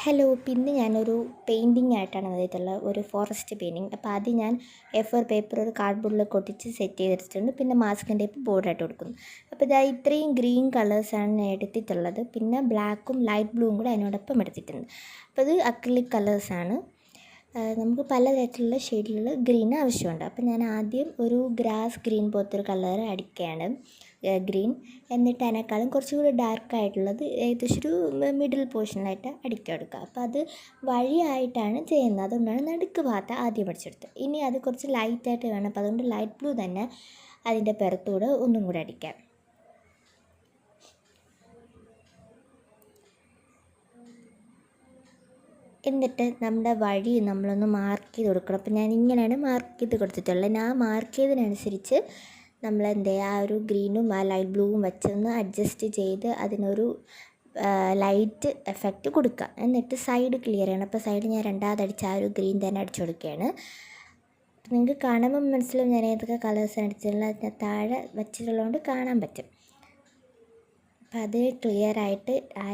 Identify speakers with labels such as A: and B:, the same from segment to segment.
A: Hello, പിന്നെ ഞാനൊരു painting ആയിട്ടാണ് വന്നിട്ടുള്ളത്, ഒരു ഫോറസ്റ്റ് പെയിൻറ്റിങ്. അപ്പോൾ ആദ്യം ഞാൻ A4 പേപ്പർ ഒരു കാർഡ്ബോർഡിലൊക്കെ ഒട്ടിച്ച് സെറ്റ് ചെയ്തെടുത്തിട്ടുണ്ട്. പിന്നെ മാസ്കിൻ ടേപ്പ് ബോർഡായിട്ട് കൊടുക്കുന്നു. അപ്പോൾ ഇതാ ഇത്രയും ഗ്രീൻ കളേഴ്സാണ് ഞാൻ എടുത്തിട്ടുള്ളത്. പിന്നെ ബ്ലാക്കും ലൈറ്റ് ബ്ലൂവും കൂടെ അതിനോടൊപ്പം എടുത്തിട്ടുണ്ട്. അപ്പോൾ ഇത് അക്രിലിക് കളേഴ്സാണ്. നമുക്ക് പലതരത്തിലുള്ള ഷെയ്ഡിലുള്ള ഗ്രീൻ ആവശ്യമുണ്ട്. അപ്പോൾ ഞാൻ ആദ്യം ഒരു ഗ്രാസ് ഗ്രീൻ പോലത്തെ ഒരു കളർ അടിക്കുകയാണ്, ഗ്രീൻ. എന്നിട്ട് അതിനേക്കാളും കുറച്ചുകൂടി ഡാർക്കായിട്ടുള്ളത് ഏകദേശം ഒരു മിഡിൽ പോർഷനിലായിട്ട് അടിച്ചെടുക്കുക. അപ്പോൾ അത് വഴിയായിട്ടാണ് ചെയ്യുന്നത്, അതുകൊണ്ടാണ് നടുക്ക് ഭാഗത്ത് ആദ്യം അടിച്ചെടുത്തത്. ഇനി അത് കുറച്ച് ലൈറ്റായിട്ട് വേണം, അപ്പോൾ അതുകൊണ്ട് ലൈറ്റ് ബ്ലൂ തന്നെ അതിൻ്റെ പുറത്തൂടെ ഒന്നും കൂടെ അടിക്കാം. എന്നിട്ട് നമ്മുടെ വഴി നമ്മളൊന്ന് മാർക്ക് ചെയ്ത് കൊടുക്കണം. അപ്പോൾ ഞാൻ ഇങ്ങനെയാണ് മാർക്ക് ചെയ്ത് കൊടുത്തിട്ടുള്ളത്. ഞാൻ മാർക്ക് ചെയ്തതിനനുസരിച്ച് നമ്മൾ എന്ത് ചെയ്യുക, ആ ഒരു ഗ്രീനും ആ ലൈറ്റ് ബ്ലൂവും വെച്ചൊന്ന് അഡ്ജസ്റ്റ് ചെയ്ത് അതിനൊരു ലൈറ്റ് എഫക്റ്റ് കൊടുക്കുക. എന്നിട്ട് സൈഡ് ക്ലിയർ ചെയ്യണം. അപ്പോൾ സൈഡ് ഞാൻ രണ്ടാമത് അടിച്ച ആ ഒരു ഗ്രീൻ തന്നെ അടിച്ചു കൊടുക്കുകയാണ്. നിങ്ങൾക്ക് കാണുമ്പോൾ മനസ്സിലാവും ഞാൻ ഏതൊക്കെ കളേഴ്സാണ് അടിച്ചിട്ടുള്ളത്. അതിന് താഴെ വെച്ചിട്ടുള്ളതുകൊണ്ട് കാണാൻ പറ്റും. അപ്പം അത് ക്ലിയറായിട്ട് ആ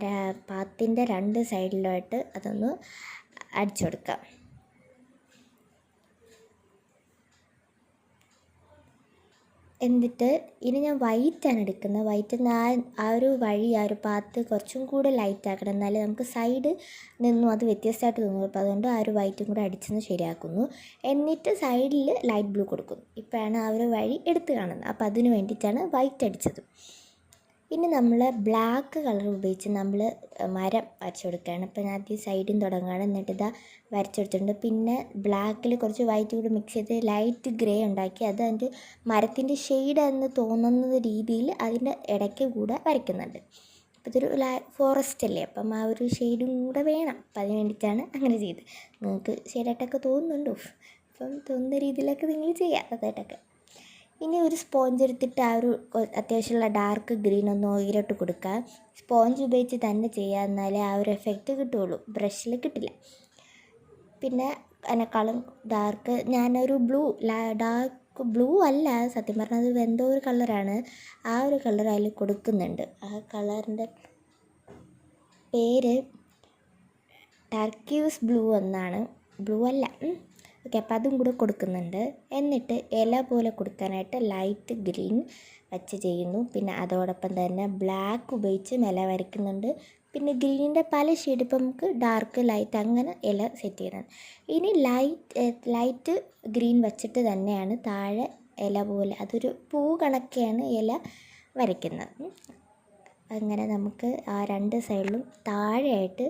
A: പാത്തിൻ്റെ രണ്ട് സൈഡിലായിട്ട് അതൊന്ന് അടിച്ചു കൊടുക്കാം. എന്നിട്ട് ഇനി ഞാൻ വൈറ്റാണ് എടുക്കുന്നത്. വൈറ്റ് ആ ഒരു വഴി, ആ ഒരു പാത്ത് കുറച്ചും കൂടെ ലൈറ്റ് ആക്കണം, എന്നാലേ നമുക്ക് സൈഡ് നിന്നും അത് വ്യത്യസ്തമായിട്ട് തോന്നും. അപ്പോൾ അതുകൊണ്ട് ആ ഒരു വൈറ്റും കൂടെ അടിച്ചെന്ന് ശരിയാക്കുന്നു. എന്നിട്ട് സൈഡിൽ ലൈറ്റ് ബ്ലൂ കൊടുക്കുന്നു. ഇപ്പോഴാണ് ആ ഒരു വഴി എടുത്ത് കാണുന്നത്. അപ്പോൾ അതിന് വേണ്ടിയിട്ടാണ് വൈറ്റ് അടിച്ചത്. ഇനി നമ്മൾ ബ്ലാക്ക് കളർ ഉപയോഗിച്ച് നമ്മൾ മരം വരച്ചു കൊടുക്കുകയാണ്. അപ്പോൾ ഞാൻ ആദ്യം സൈഡിൽ നിന്ന് തുടങ്ങുകയാണ്. എന്നിട്ട് ഇതാ വരച്ചെടുത്തിട്ടുണ്ട്. പിന്നെ ബ്ലാക്കിൽ കുറച്ച് വൈറ്റ് കൂടി മിക്സ് ചെയ്ത് ലൈറ്റ് ഗ്രേ ഉണ്ടാക്കി അത് അതിൻ്റെ മരത്തിൻ്റെ ഷെയ്ഡ് എന്ന് തോന്നുന്ന രീതിയിൽ അതിൻ്റെ ഇടയ്ക്ക് കൂടെ വരയ്ക്കുന്നുണ്ട്. അപ്പോൾ ഇതൊരു ഫോറസ്റ്റ് അല്ലേ, അപ്പം ആ ഒരു ഷെയ്ഡും കൂടെ വേണം. അപ്പം അതിന് വേണ്ടിയിട്ടാണ് അങ്ങനെ ചെയ്തത്. നിങ്ങൾക്ക് ഷെയ്ഡായിട്ടൊക്കെ തോന്നുന്നുണ്ടോ? അപ്പം തോന്നുന്ന രീതിയിലൊക്കെ നിങ്ങൾ ചെയ്യാം അതായിട്ടൊക്കെ. ഇനി ഒരു സ്പോഞ്ച് എടുത്തിട്ട് ആ ഒരു അത്യാവശ്യമുള്ള ഡാർക്ക് ഗ്രീൻ ഒന്ന് ഓയിലിട്ട് കൊടുക്കുക. സ്പോഞ്ച് ഉപയോഗിച്ച് തന്നെ ചെയ്യുക, എന്നാലേ ആ ഒരു എഫക്റ്റ് കിട്ടുകയുള്ളൂ, ബ്രഷിൽ കിട്ടില്ല. പിന്നെ അതിനേക്കാളും ഡാർക്ക് ഞാനൊരു ഡാർക്ക് ബ്ലൂ അല്ല, സത്യം പറഞ്ഞാൽ അത് എന്തോ ഒരു കളറാണ്, ആ ഒരു കളർ അതിൽ കൊടുക്കുന്നുണ്ട്. ആ കളറിൻ്റെ പേര് ടർക്യൂസ് ബ്ലൂ എന്നാണ്, ബ്ലൂ അല്ല. ഓക്കെ, അപ്പോൾ അതും കൂടെ കൊടുക്കുന്നുണ്ട്. എന്നിട്ട് ഇല പോലെ കൊടുക്കാനായിട്ട് ലൈറ്റ് ഗ്രീൻ വെച്ച് ചെയ്യുന്നു. പിന്നെ അതോടൊപ്പം തന്നെ ബ്ലാക്ക് ഉപയോഗിച്ച് ഇല വരയ്ക്കുന്നുണ്ട്. പിന്നെ ഗ്രീനിൻ്റെ പല ഷെയ്ഡ്, ഇപ്പം നമുക്ക് ഡാർക്ക് ലൈറ്റ് അങ്ങനെ ഇല സെറ്റ് ചെയ്യുന്നത്. ഇനി ലൈറ്റ് ഗ്രീൻ വെച്ചിട്ട് തന്നെയാണ് താഴെ ഇല പോലെ, അതൊരു പൂ കണക്കെയാണ് ഇല വരയ്ക്കുന്നത്. അങ്ങനെ നമുക്ക് ആ രണ്ട് സൈഡിലും താഴെയായിട്ട്